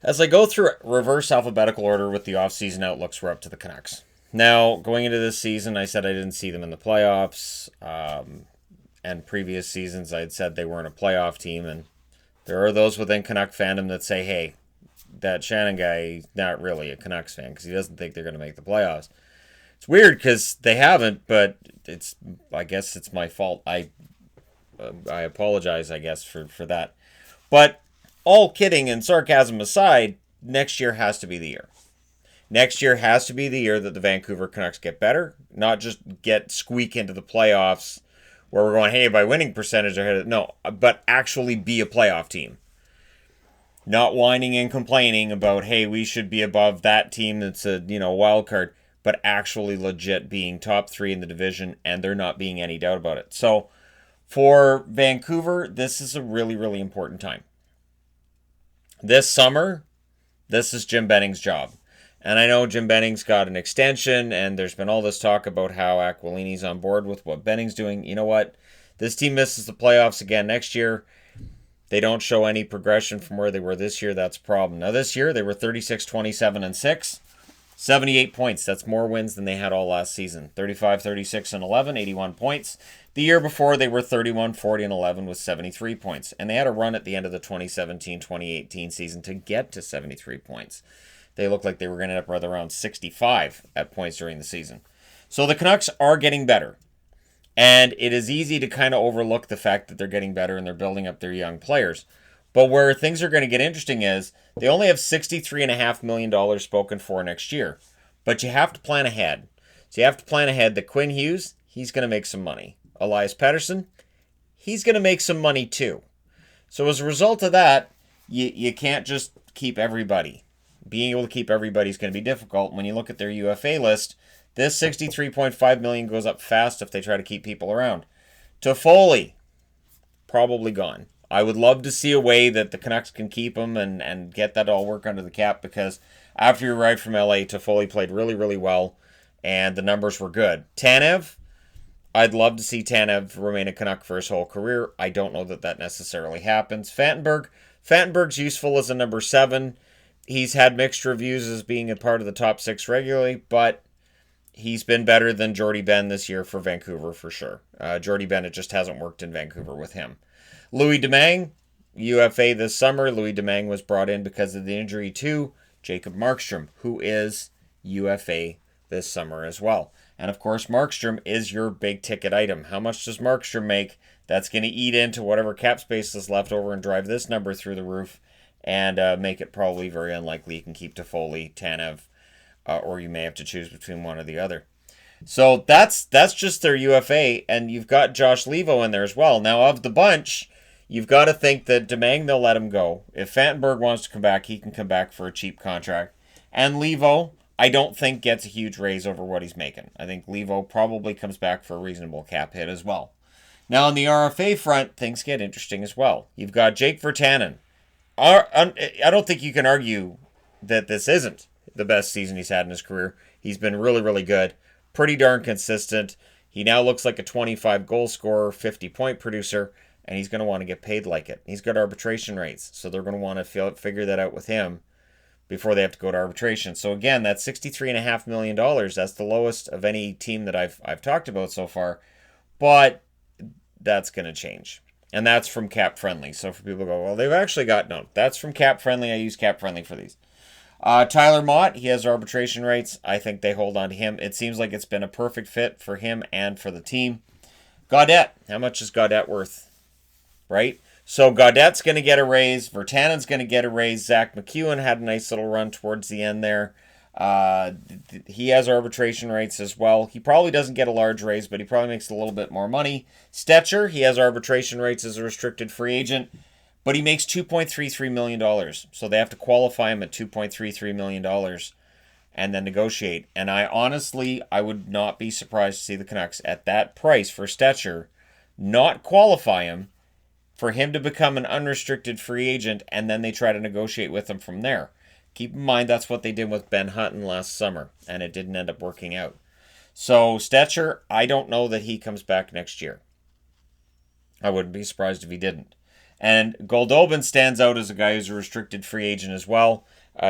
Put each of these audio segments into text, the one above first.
As I go through reverse alphabetical order with the offseason outlooks, we're up to the Canucks. Now, going into this season, I said I didn't see them in the playoffs. And previous seasons, I had said they weren't a playoff team. And there are those within Canuck fandom that say, hey, that Shannon guy, not really a Canucks fan because he doesn't think they're going to make the playoffs. It's weird because they haven't, but I guess it's my fault. I apologize, I guess, for that. But all kidding and sarcasm aside, next year has to be the year. Next year has to be the year that the Vancouver Canucks get better, not just get squeak into the playoffs where we're going, hey, by winning percentage ahead. No, but actually be a playoff team. Not whining and complaining about, hey, we should be above that team that's a wild card, but actually legit being top three in the division, and there not being any doubt about it. So for Vancouver, this is a really, really important time. This summer, this is Jim Benning's job. And I know Jim Benning's got an extension, and there's been all this talk about how Aquilini's on board with what Benning's doing. You know what? This team misses the playoffs again next year. They don't show any progression from where they were this year. That's a problem. Now, this year, they were 36, 27, and 6. 78 points. That's more wins than they had all last season. 35, 36, and 11, 81 points. The year before, they were 31, 40, and 11 with 73 points. And they had a run at the end of the 2017-2018 season to get to 73 points. They looked like they were going to end up right around 65 at points during the season. So the Canucks are getting better. And it is easy to kind of overlook the fact that they're getting better and they're building up their young players. But where things are going to get interesting is they only have $63.5 million spoken for next year. But you have to plan ahead. So you have to plan ahead that Quinn Hughes, he's going to make some money. Elias Pettersson, he's going to make some money too. So as a result of that, you can't just keep everybody. Being able to keep everybody is going to be difficult. When you look at their UFA list, this $63.5 million goes up fast if they try to keep people around. Toffoli, probably gone. I would love to see a way that the Canucks can keep him and get that all work under the cap, because after he arrived from LA, Toffoli played really, really well, and the numbers were good. Tanev, I'd love to see Tanev remain a Canuck for his whole career. I don't know that necessarily happens. Fantenberg's useful as a number 7. He's had mixed reviews as being a part of the top 6 regularly, but he's been better than Jordy Ben this year for Vancouver for sure. Jordy Ben, it just hasn't worked in Vancouver with him. Louis Domingue, UFA this summer. Louis Domingue was brought in because of the injury to Jacob Markstrom, who is UFA this summer as well. And of course, Markstrom is your big ticket item. How much does Markstrom make? That's going to eat into whatever cap space is left over and drive this number through the roof, and make it probably very unlikely you can keep Toffoli, Tanev, or you may have to choose between one or the other. So that's just their UFA, and you've got Josh Levo in there as well. Now, of the bunch, you've got to think that Domingue, they'll let him go. If Fantenberg wants to come back, he can come back for a cheap contract. And Levo, I don't think gets a huge raise over what he's making. I think Levo probably comes back for a reasonable cap hit as well. Now, on the RFA front, things get interesting as well. You've got Jake Virtanen. I don't think you can argue that this isn't the best season he's had in his career. He's been really, really good. Pretty darn consistent. He now looks like a 25 goal scorer, 50 point producer, and he's going to want to get paid like it. He's got arbitration rights, so they're going to want to figure that out with him before they have to go to arbitration. So again, that's $63.5 million. That's the lowest of any team that I've talked about so far, but that's going to change. And that's from Cap Friendly. So for people who go, well, they've actually got, no, that's from Cap Friendly. I use Cap Friendly for these. Tyler Mott, he has arbitration rights. I think they hold on to him. It seems like it's been a perfect fit for him and for the team. Gaudette, how much is Gaudette worth? Right? So Gaudette's going to get a raise. Virtanen's going to get a raise. Zach McEwen had a nice little run towards the end there. He has arbitration rights as well. He probably doesn't get a large raise, but he probably makes a little bit more money. Stetcher, he has arbitration rights as a restricted free agent, but he makes $2.33 million. So they have to qualify him at $2.33 million and then negotiate. And I would not be surprised to see the Canucks at that price for Stetcher not qualify him, for him to become an unrestricted free agent, and then they try to negotiate with him from there. Keep in mind that's what they did with Ben Hutton last summer, and it didn't end up working out. So Stetcher, I don't know that he comes back next year. I wouldn't be surprised if he didn't. And Goldobin stands out as a guy who's a restricted free agent as well.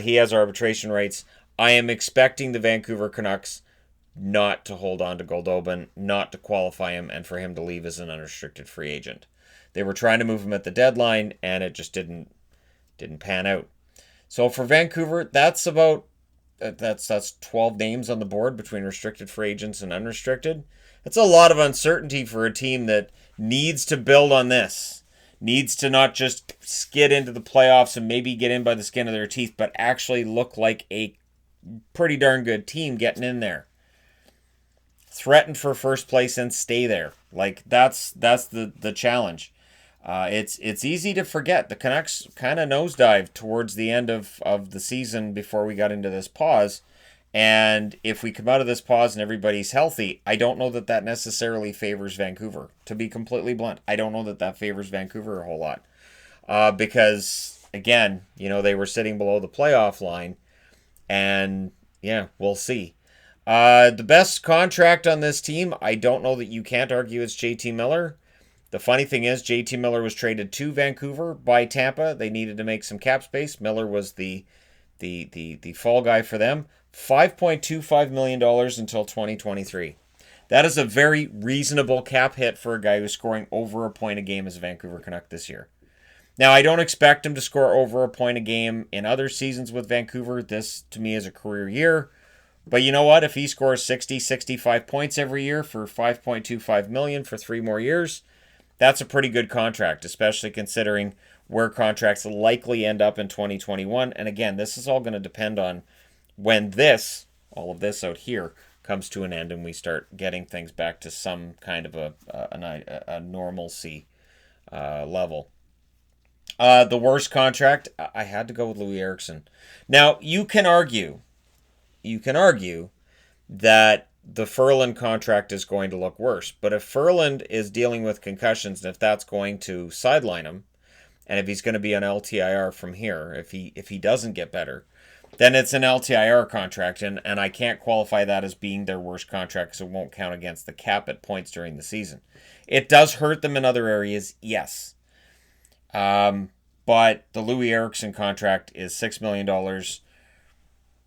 He has arbitration rights. I am expecting the Vancouver Canucks not to hold on to Goldobin, not to qualify him, and for him to leave as an unrestricted free agent. They were trying to move him at the deadline, and it just didn't pan out. So for Vancouver, that's 12 names on the board between restricted free agents and unrestricted. That's a lot of uncertainty for a team that needs to build on this. Needs to not just skid into the playoffs and maybe get in by the skin of their teeth, but actually look like a pretty darn good team getting in there. Threaten for first place and stay there. Like that's the challenge. It's easy to forget the Canucks kind of nosedived towards the end of the season before we got into this pause. And if we come out of this pause and everybody's healthy, I don't know that necessarily favors Vancouver. To be completely blunt, I don't know that favors Vancouver a whole lot. Because, again, they were sitting below the playoff line. And, yeah, we'll see. The best contract on this team, I don't know that you can't argue it's JT Miller. The funny thing is, JT Miller was traded to Vancouver by Tampa. They needed to make some cap space. Miller was the fall guy for them. $5.25 million until 2023. That is a very reasonable cap hit for a guy who's scoring over a point a game as a Vancouver Canuck this year. Now, I don't expect him to score over a point a game in other seasons with Vancouver. This, to me, is a career year. But you know what? If he scores 60, 65 points every year for $5.25 million for 3 more years, that's a pretty good contract, especially considering where contracts likely end up in 2021. And again, this is all going to depend on when all of this out here, comes to an end and we start getting things back to some kind of a normalcy level. The worst contract, I had to go with Louis Eriksson. Now, you can argue that the Ferland contract is going to look worse. But if Ferland is dealing with concussions, and if that's going to sideline him, and if he's going to be on LTIR from here, if he doesn't get better, then it's an LTIR contract, and I can't qualify that as being their worst contract because it won't count against the cap at points during the season. It does hurt them in other areas, yes. But the Louis Eriksson contract is $6 million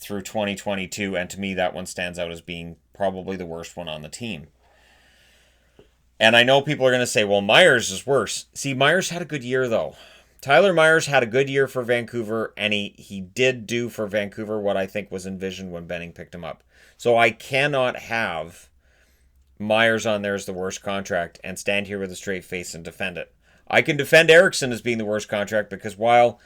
through 2022, and to me that one stands out as being probably the worst one on the team. And I know people are going to say, well, Myers is worse. See, Myers had a good year, though. Tyler Myers had a good year for Vancouver, and he did do for Vancouver what I think was envisioned when Benning picked him up. So I cannot have Myers on there as the worst contract and stand here with a straight face and defend it. I can defend Eriksson as being the worst contract because while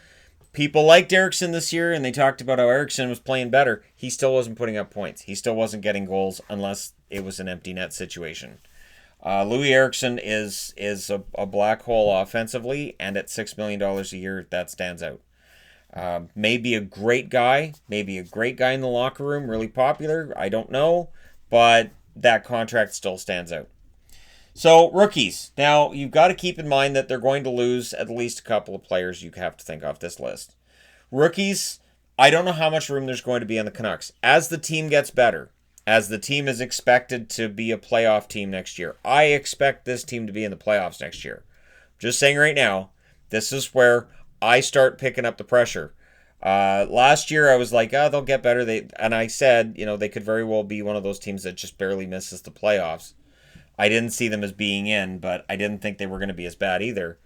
people liked Eriksson this year and they talked about how Eriksson was playing better, he still wasn't putting up points. He still wasn't getting goals unless it was an empty net situation. Louis Eriksson is a black hole offensively, and at $6 million a year, that stands out. Maybe a great guy in the locker room, really popular, I don't know, but that contract still stands out. So, rookies. Now, you've got to keep in mind that they're going to lose at least a couple of players you have to think off this list. Rookies, I don't know how much room there's going to be on the Canucks. As the team gets better, as the team is expected to be a playoff team next year, I expect this team to be in the playoffs next year. Just saying right now, this is where I start picking up the pressure. Last year, I was like, they'll get better. And I said, they could very well be one of those teams that just barely misses the playoffs. I didn't see them as being in, but I didn't think they were going to be as bad either.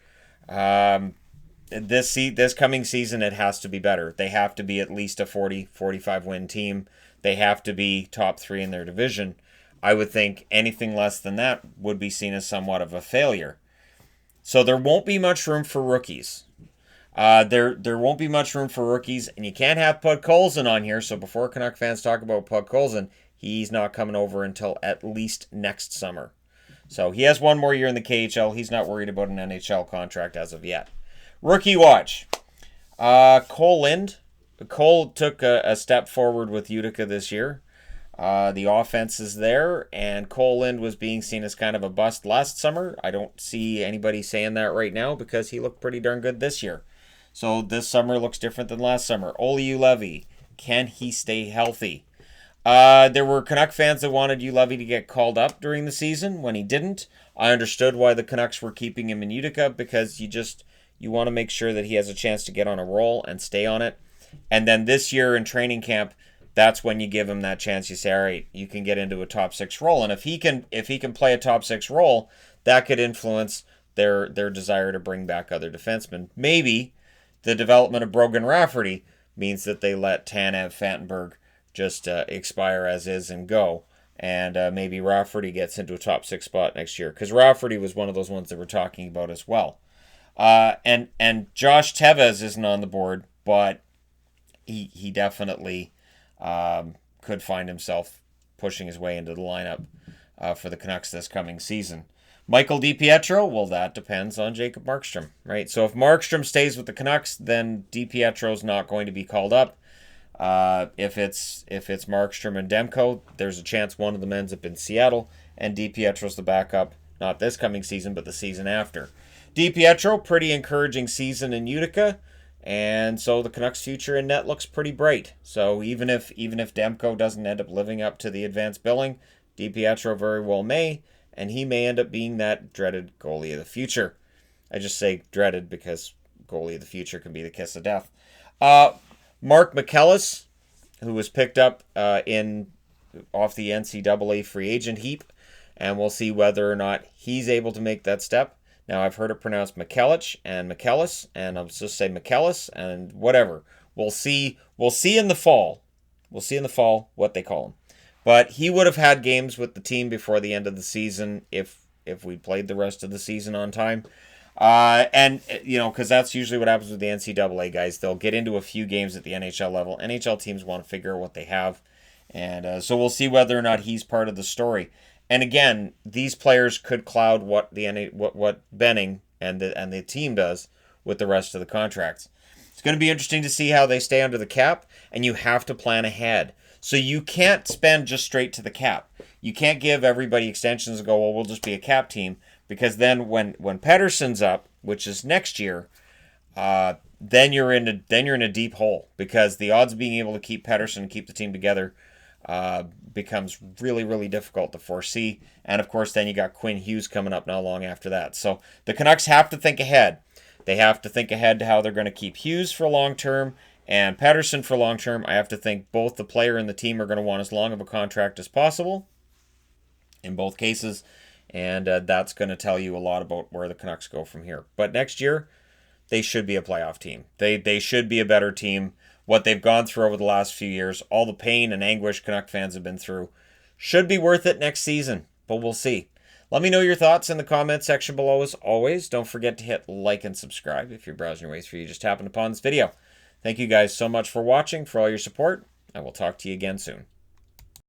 This coming season, it has to be better. They have to be at least a 40, 45 win team. They have to be top 3 in their division. I would think anything less than that would be seen as somewhat of a failure. So there won't be much room for rookies. There won't be much room for rookies, and you can't have Podkolzin on here. So before Canuck fans talk about Podkolzin, he's not coming over until at least next summer. So he has one more year in the KHL. He's not worried about an NHL contract as of yet. Rookie watch. Cole Lind. Cole took a step forward with Utica this year. The offense is there, and Cole Lind was being seen as kind of a bust last summer. I don't see anybody saying that right now because he looked pretty darn good this year. So this summer looks different than last summer. Olli Juolevi, can he stay healthy? There were Canuck fans that wanted Juolevi to get called up during the season when he didn't. I understood why the Canucks were keeping him in Utica because You want to make sure that he has a chance to get on a roll and stay on it. And then this year in training camp, that's when you give him that chance. You say, all right, you can get into a top 6 role. And if he can play a top 6 role, that could influence their desire to bring back other defensemen. Maybe the development of Brogan Rafferty means that they let Tanev Fantenberg just expire as is and go. And maybe Rafferty gets into a top 6 spot next year. Because Rafferty was one of those ones that we're talking about as well. And Josh Tevez isn't on the board, but he definitely could find himself pushing his way into the lineup for the Canucks this coming season. Michael DiPietro, well, that depends on Jacob Markstrom, right? So if Markstrom stays with the Canucks, then DiPietro's not going to be called up. If it's Markstrom and Demko, there's a chance one of them ends up in Seattle, and DiPietro's the backup, not this coming season, but the season after. DiPietro, pretty encouraging season in Utica, and so the Canucks' future in net looks pretty bright. So even if Demko doesn't end up living up to the advanced billing, DiPietro very well may, and he may end up being that dreaded goalie of the future. I just say dreaded because goalie of the future can be the kiss of death. Mark McKellis, who was picked up off the NCAA free agent heap, and we'll see whether or not he's able to make that step. Now, I've heard it pronounced McKellich and McKellis, and I'll just say McKellis and whatever. We'll see in the fall. We'll see in the fall what they call him. But he would have had games with the team before the end of the season if we played the rest of the season on time. And, because that's usually what happens with the NCAA guys. They'll get into a few games at the NHL level. NHL teams want to figure out what they have. And so we'll see whether or not he's part of the story. And again, these players could cloud what Benning and the team does with the rest of the contracts. It's going to be interesting to see how they stay under the cap, and you have to plan ahead. So you can't spend just straight to the cap. You can't give everybody extensions and go, well, we'll just be a cap team, because then when Pettersson's up, which is next year, then you're in a deep hole, because the odds of being able to keep Pettersson and keep the team together becomes really, really difficult to foresee. And of course, then you got Quinn Hughes coming up not long after that. So the Canucks have to think ahead. They have to think ahead to how they're going to keep Hughes for long term and Pettersson for long term. I have to think both the player and the team are going to want as long of a contract as possible in both cases. And that's going to tell you a lot about where the Canucks go from here. But next year, they should be a playoff team. They should be a better team. What they've gone through over the last few years, all the pain and anguish Canuck fans have been through, should be worth it next season. But we'll see. Let me know your thoughts in the comment section below as always. Don't forget to hit like and subscribe if you're browsing your ways for you just happened upon this video. Thank you guys so much for watching, for all your support. I will talk to you again soon.